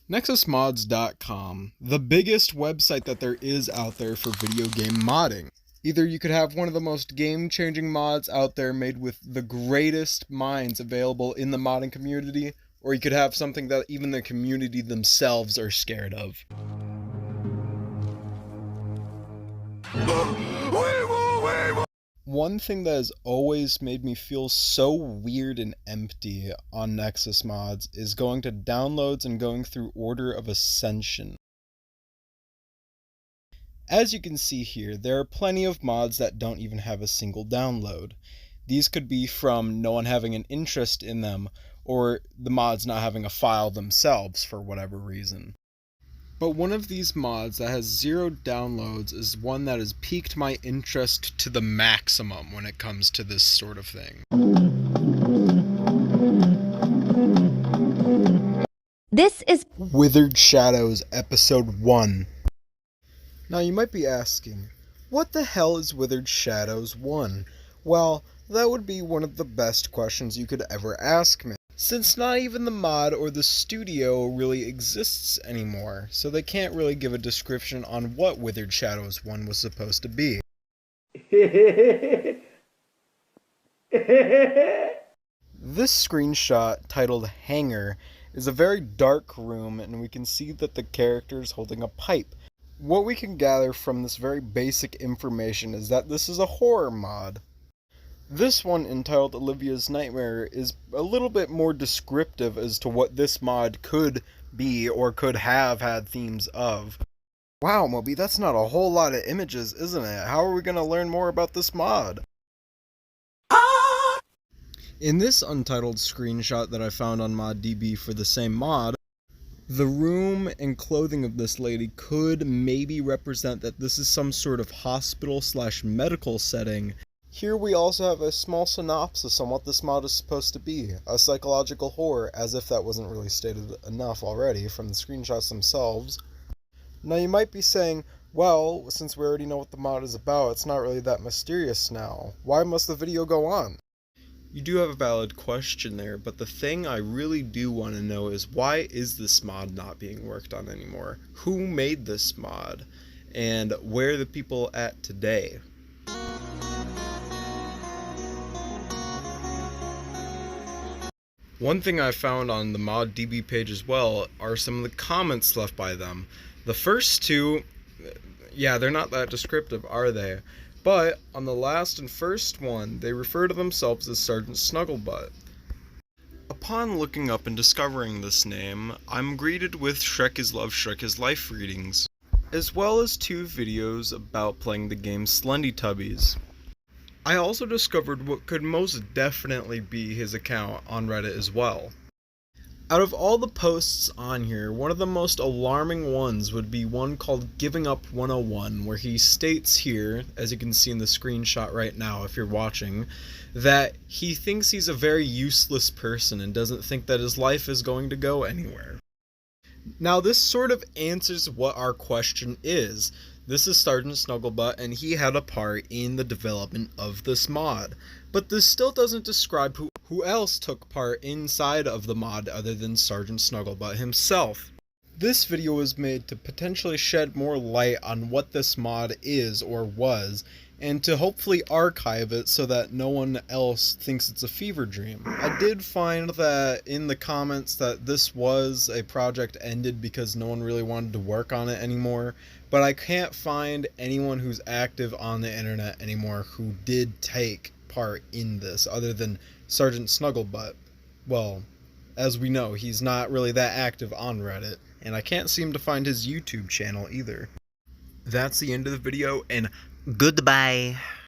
NexusMods.com, the biggest website that there is out there for video game modding. Either you could have one of the most game-changing mods out there made with the greatest minds available in the modding community, or you could have something that even the community themselves are scared of. One thing that has always made me feel so weird and empty on Nexus Mods is going to downloads and going through order of ascension. As you can see here, there are plenty of mods that don't even have a single download. These could be from no one having an interest in them, or the mods not having a file themselves for whatever reason. But one of these mods that has 0 downloads is one that has piqued my interest to the maximum when it comes to this sort of thing. This is Withered Shadows Episode 1. Now you might be asking, what the hell is Withered Shadows 1? Well, that would be one of the best questions you could ever ask me, since not even the mod or the studio really exists anymore, so they can't really give a description on what Withered Shadows 1 was supposed to be. This screenshot, titled Hangar, is a very dark room, and we can see that the character is holding a pipe. What we can gather from this very basic information is that this is a horror mod. This one, entitled Olivia's Nightmare, is a little bit more descriptive as to what this mod could be or could have had themes of. Wow, Moby, that's not a whole lot of images, isn't it? How are we going to learn more about this mod? In this untitled screenshot that I found on ModDB for the same mod, the room and clothing of this lady could maybe represent that this is some sort of hospital/medical setting. Here we also have a small synopsis on what this mod is supposed to be, a psychological horror, as if that wasn't really stated enough already from the screenshots themselves. Now you might be saying, well, since we already know what the mod is about, it's not really that mysterious now. Why must the video go on? You do have a valid question there, but the thing I really do want to know is, why is this mod not being worked on anymore? Who made this mod? And where are the people at today? One thing I found on the ModDB page as well are some of the comments left by them. The first two, yeah, they're not that descriptive, are they? But on the last and first one, they refer to themselves as Sergeant Snugglebutt. Upon looking up and discovering this name, I'm greeted with Shrek is Love, Shrek is Life readings, as well as 2 videos about playing the game Slendytubbies. I also discovered what could most definitely be his account on Reddit as well. Out of all the posts on here, one of the most alarming ones would be one called Giving Up 101, where he states here, as you can see in the screenshot right now if you're watching, that he thinks he's a very useless person and doesn't think that his life is going to go anywhere. Now this sort of answers what our question is. This is Sergeant Snugglebutt, and he had a part in the development of this mod. But this still doesn't describe who else took part inside of the mod other than Sergeant Snugglebutt himself. This video was made to potentially shed more light on what this mod is or was, and to hopefully archive it so that no one else thinks it's a fever dream. I did find that in the comments that this was a project ended because no one really wanted to work on it anymore, but I can't find anyone who's active on the internet anymore who did take part in this other than Sergeant Snugglebutt. Well, as we know, he's not really that active on Reddit, and I can't seem to find his YouTube channel either. That's the end of the video, and goodbye.